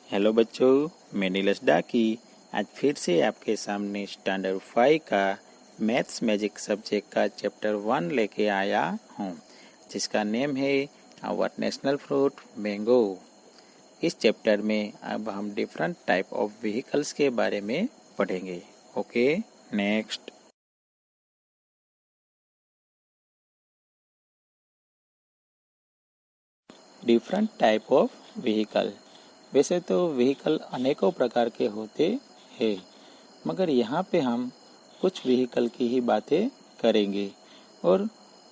Hello बच्चों, मैं नीलस डाकी आज फिर से आपके सामने स्टैंडर्ड 5 का मैथ्स मैजिक सब्जेक्ट का चैप्टर 1 लेके आया हूँ, जिसका नेम है आवर नेशनल फ्रूट मैंगो। इस चैप्टर में अब हम डिफरेंट टाइप ऑफ व्हीकल्स के बारे में पढ़ेंगे। Okay, next. Different type of vehicle. वैसे तो व्हीकल अनेकों प्रकार के होते हैं, मगर यहाँ पे हम कुछ व्हीकल की ही बातें करेंगे। और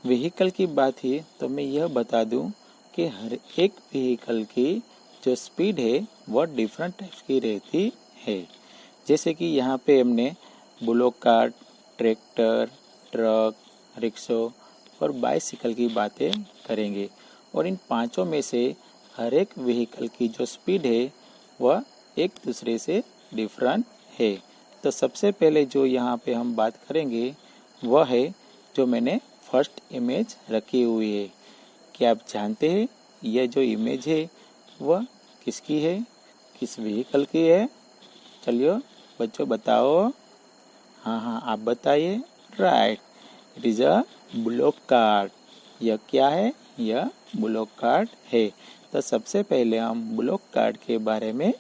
व्हीकल की बात ही तो मैं यह बता दूं कि हर एक व्हीकल की जो स्पीड है वह डिफरेंट टाइप्स की रहती है। जैसे कि यहाँ पे हमने bullock cart, tractor, truck, rickshaw और बाइसिकल की बातें करेंगे। और इन पांचों में से हर एक व्हीकल की जो स्पीड है वह एक दूसरे से डिफरेंट है। तो सबसे पहले जो यहाँ पे हम बात करेंगे वह है जो मैंने फर्स्ट इमेज रखी हुई है। क्या आप जानते हैं यह जो इमेज है वह किसकी है, किस व्हीकल की है? चलिए बच्चों बताओ। हाँ, आप बताइए। Right, it is a bullock cart. यह क्या है? यह बुलोक कार्ट है। तो सबसे पहले हम बुलोक कार्ट के बारे में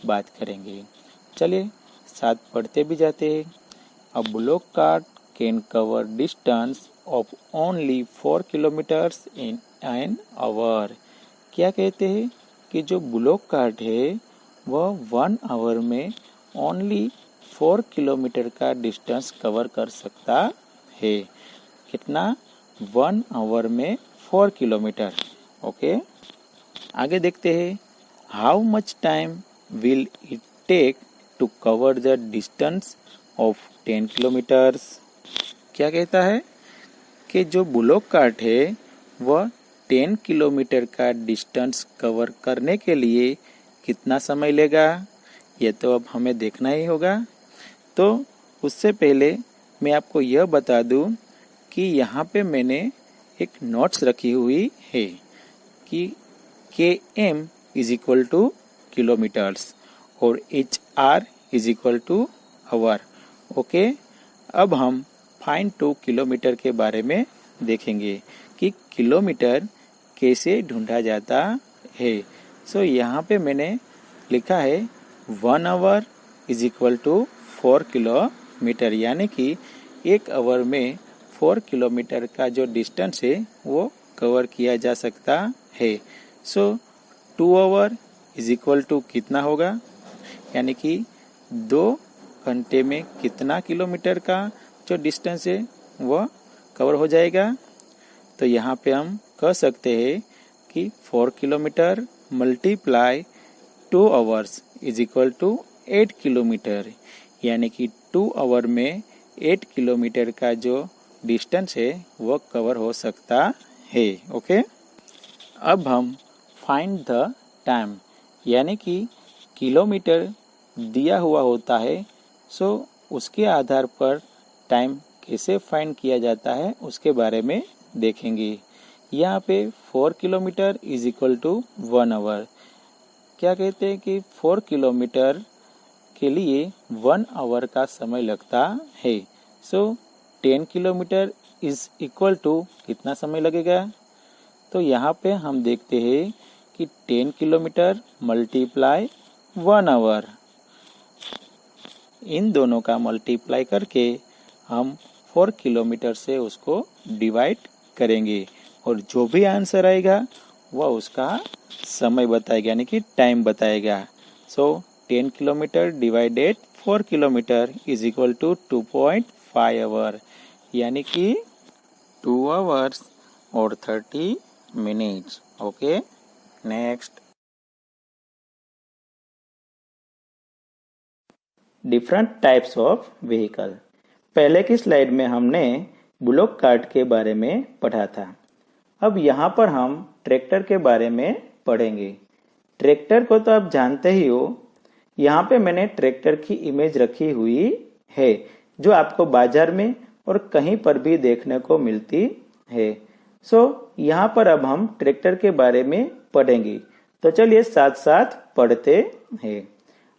बात करेंगे। चलिए साथ पढ़ते भी जाते हैं। A bullock cart can cover distance of only 4 kilometres in an hour. क्या कहते हैं कि जो बुलोक कार्ट है वह 1 आवर में ओनली 4 किलोमीटर का डिस्टेंस कवर कर सकता है। कितना? 1 आवर में 4 किलोमीटर। ओके, आगे देखते हैं। How much time will it take to cover the distance of 10 kilometres. क्या कहता है कि जो बुलोक कार्ट है वह 10 किलोमीटर का डिस्टेंस कवर करने के लिए कितना समय लेगा? यह तो अब हमें देखना ही होगा। तो उससे पहले मैं आपको यह बता दूं कि यहाँ पे मैंने एक नोट्स रखी हुई है कि km is equal to kilometres और HR is equal to hour. Okay, अब हम फाइंड टू किलोमीटर के बारे में देखेंगे कि किलोमीटर कैसे ढूंढा जाता है। सो यहाँ पे मैंने लिखा है 1 hour is equal to 4 kilometre, यानी कि 1 आवर में 4 किलोमीटर का जो डिस्टेंस है वो कवर किया जा सकता है। सो 2 आवर इज इक्वल टू कितना होगा, यानी कि 2 घंटे में कितना किलोमीटर का जो डिस्टेंस है वह कवर हो जाएगा। तो यहाँ पे हम कह सकते हैं कि 4 kilometre multiply 2 hours is equal to 8 kilometre, यानी कि 2 आवर में 8 किलोमीटर का जो डिस्टेंस है वो कवर हो सकता है। ओके, अब हम फाइंड द टाइम, यानी कि किलोमीटर दिया हुआ होता है, सो उसके आधार पर टाइम कैसे फाइंड किया जाता है उसके बारे में देखेंगे। यहाँ पे 4 kilometre is equal to 1 hour. क्या कहते हैं कि 4 किलोमीटर के लिए 1 आवर का समय लगता है। सो 10 किलोमीटर इज इक्वल टू कितना समय लगेगा? तो यहाँ पे हम देखते हैं कि 10 किलोमीटर मल्टीप्लाई 1 आवर, इन दोनों का मल्टीप्लाई करके हम 4 किलोमीटर से उसको डिवाइड करेंगे और जो भी आंसर आएगा वह उसका समय बताएगा, यानी कि टाइम बताएगा। So 10 kilometre divided 4 kilometre is equal to 2.5 hour, यानी कि 2 आवर्स और 30 minutes. Okay, next. Different types of vehicle. पहले की स्लाइड में हमने बुलोक कार्ट के बारे में पढ़ा था। अब यहाँ पर हम ट्रैक्टर के बारे में पढ़ेंगे। ट्रैक्टर को तो आप जानते ही हो। यहाँ पे मैंने ट्रैक्टर की इमेज रखी हुई है जो आपको बाजार में और कहीं पर भी देखने को मिलती है। सो यहाँ पर अब हम ट्रैक्टर के बारे में पढ़ेंगे। तो चलिए साथ साथ पढ़ते हैं।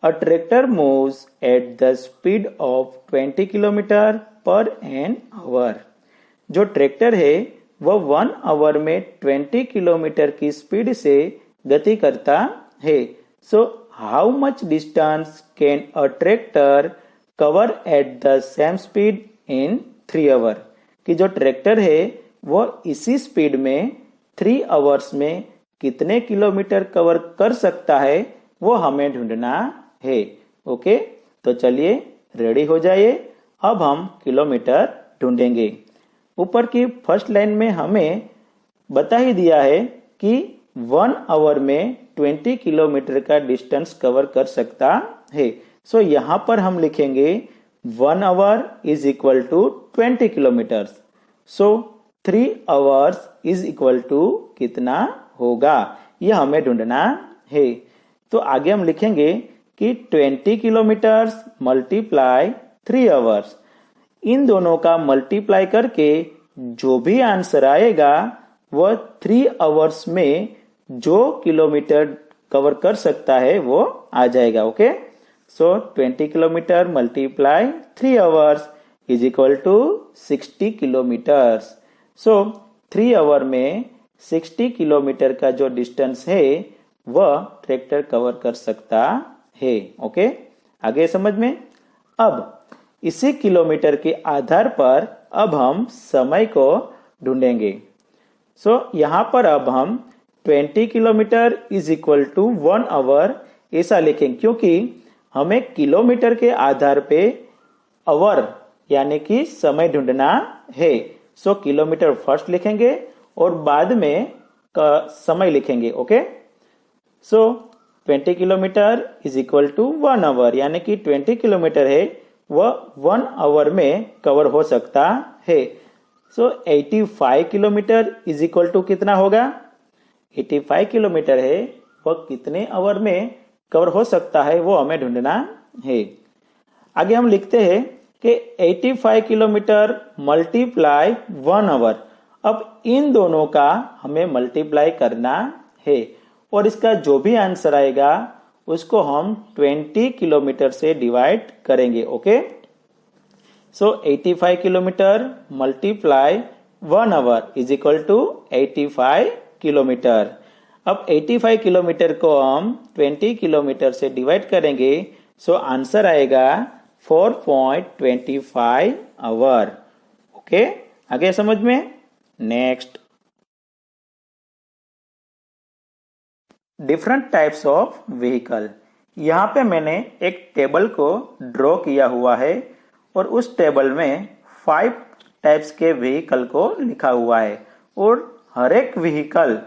A tractor moves at the speed of 20 kilometre per an hour. जो ट्रैक्टर है वह 1 आवर में 20 किलोमीटर की स्पीड से गति करता है। So how much distance can a tractor cover at the same speed in 3 hour. कि जो ट्रैक्टर है वह इसी स्पीड में 3 आवर्स में कितने किलोमीटर कवर कर सकता है वो हमें ढूंढना है। ओके, तो चलिए रेडी हो जाइए। अब हम किलोमीटर ढूंढेंगे। ऊपर की फर्स्ट लाइन में हमें बता ही दिया है कि 1 आवर में 20 किलोमीटर का डिस्टेंस कवर कर सकता है। सो यहाँ पर हम लिखेंगे 1 hour is equal to 20 kilometre. So 3 hours is equal to कितना होगा, यह हमें ढूंढना है। तो आगे हम लिखेंगे कि 20 किलोमीटर मल्टीप्लाई 3 आवर्स। इन दोनों का मल्टीप्लाई करके जो भी आंसर आएगा वह 3 आवर्स में जो किलोमीटर कवर कर सकता है वो आ जाएगा। Okay, so 20 kilometre multiply 3 hours is equal to 60 kilometres. So 3 hour में 60 किलोमीटर का जो डिस्टेंस है वह ट्रैक्टर कवर कर सकता है। ओके, आगे समझ में। अब इसी किलोमीटर के आधार पर अब हम समय को ढूंढेंगे। सो यहाँ पर अब हम 20 kilometre is equal to 1 hour ऐसा लिखेंगे, क्योंकि हमें किलोमीटर के आधार पे आवर यानी कि समय ढूंढना है। सो किलोमीटर फर्स्ट लिखेंगे और बाद में समय लिखेंगे। Okay, so 20 kilometre is equal to 1 hour, यानी कि 20 किलोमीटर है वह 1 आवर में कवर हो सकता है। सो 85 किलोमीटर इज इक्वल टू कितना होगा, 85 किलोमीटर है वह कितने आवर में कवर हो सकता है वो हमें ढूंढना है। आगे हम लिखते हैं कि 85 किलोमीटर मल्टीप्लाई 1 आवर। अब इन दोनों का हमें मल्टीप्लाई करना है और इसका जो भी आंसर आएगा उसको हम 20 किलोमीटर से डिवाइड करेंगे। Okay, so 85 kilometre multiply 1 hour is equal to 85 kilometre. अब 85 किलोमीटर को हम 20 किलोमीटर से डिवाइड करेंगे, सो आंसर आएगा 4.25 आवर। ओके, आगे समझ में। Next, different types of vehicle. यहाँ पे मैंने एक टेबल को ड्रॉ किया हुआ है और उस टेबल में 5 टाइप्स के व्हीकल को लिखा हुआ है और हर एक व्हीकल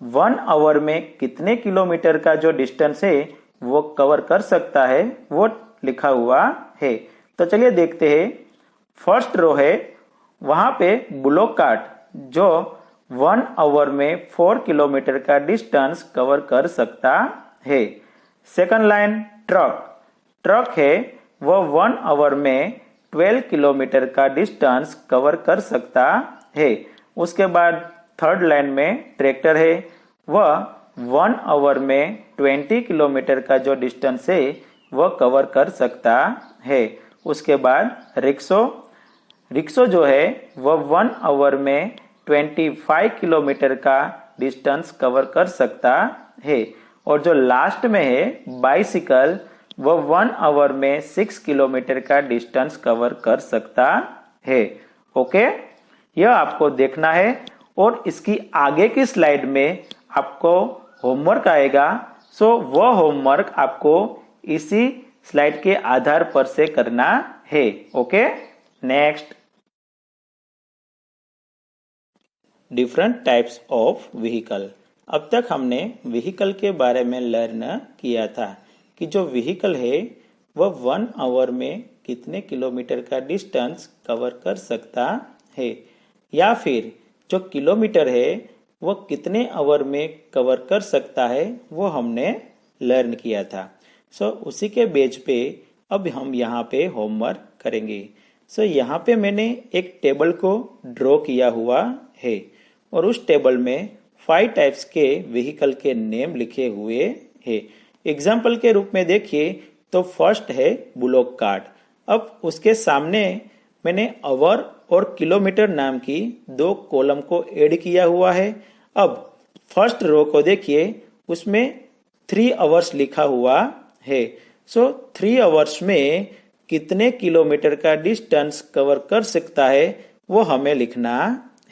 1 आवर में कितने किलोमीटर का जो डिस्टेंस है वो कवर कर सकता है वो लिखा हुआ है। तो चलिए देखते हैं। फर्स्ट रो है, वहां पे ब्लॉक कार्ट जो 1 आवर में 4 किलोमीटर का डिस्टेंस कवर कर सकता है। सेकंड लाइन ट्रक है वह 1 आवर में 12 किलोमीटर का डिस्टेंस कवर कर सकता है। उसके बाद थर्ड लाइन में ट्रैक्टर है वह 1 आवर में 20 किलोमीटर का जो डिस्टेंस है वह कवर कर सकता है। उसके बाद रिक्शो जो है वह 1 आवर में 25 किलोमीटर का डिस्टेंस कवर कर सकता है। और जो लास्ट में है बाइसिकल वह 1 आवर में 6 किलोमीटर का डिस्टेंस कवर कर सकता है। ओके, यह आपको देखना है और इसकी आगे की स्लाइड में आपको होमवर्क आएगा। सो वह होमवर्क आपको इसी स्लाइड के आधार पर से करना है। Okay, next, different types of vehicle. अब तक हमने व्हीकल के बारे में लर्न किया था कि जो व्हीकल है वह 1 आवर में कितने किलोमीटर का डिस्टेंस कवर कर सकता है, या फिर जो किलोमीटर है वह कितने आवर में कवर कर सकता है वो हमने लर्न किया था। सो उसी के बेस पे अब हम यहाँ पे होमवर्क करेंगे। सो यहाँ पे मैंने एक टेबल को ड्रॉ किया हुआ है और उस टेबल में 5 टाइप्स के व्हीकल के नेम लिखे हुए हैं। एग्जाम्पल के रूप में देखिए तो फर्स्ट है बुलोक कार्ट। अब उसके सामने मैंने आवर और किलोमीटर नाम की 2 कॉलम को ऐड किया हुआ है। अब फर्स्ट रो को देखिए, उसमें 3 आवर्स लिखा हुआ है। सो 3 आवर्स में कितने किलोमीटर का डिस्टेंस कवर कर सकता है वो हमें लिखना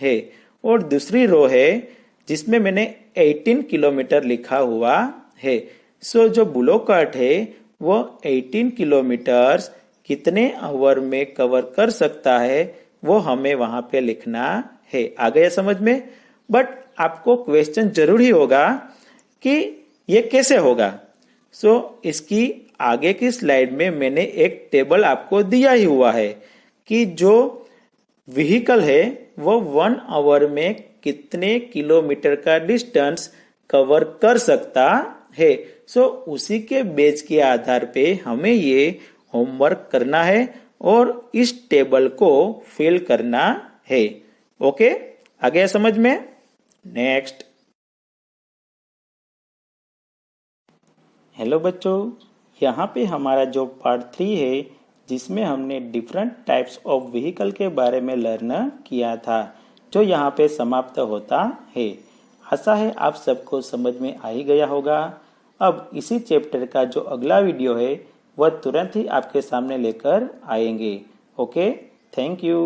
है। और दूसरी रो है जिसमें मैंने 18 किलोमीटर लिखा हुआ है। सो जो बुलोक कार्ट है वो 18 किलोमीटर कितने आवर में कवर कर सकता है वो हमें वहां पे लिखना है। आ गया समझ में? बट आपको क्वेश्चन जरूरी होगा कि ये कैसे होगा। सो इसकी आगे की स्लाइड में मैंने एक टेबल आपको दिया ही हुआ है कि जो व्हीकल है वो 1 आवर में कितने किलोमीटर का डिस्टेंस कवर कर सकता है। सो उसी के बेस के आधार पे हमें ये होमवर्क करना है और इस टेबल को फिल करना है। ओके, आ गया समझ में? नेक्स्ट। हेलो बच्चों, यहाँ पे हमारा जो पार्ट 3 है जिसमें हमने डिफरेंट टाइप्स ऑफ व्हीकल के बारे में लर्न किया था, जो यहाँ पे समाप्त होता है। आशा है आप सबको समझ में आ ही गया होगा। अब इसी चैप्टर का जो अगला वीडियो है वह तुरंत ही आपके सामने लेकर आएंगे। Okay, thank you.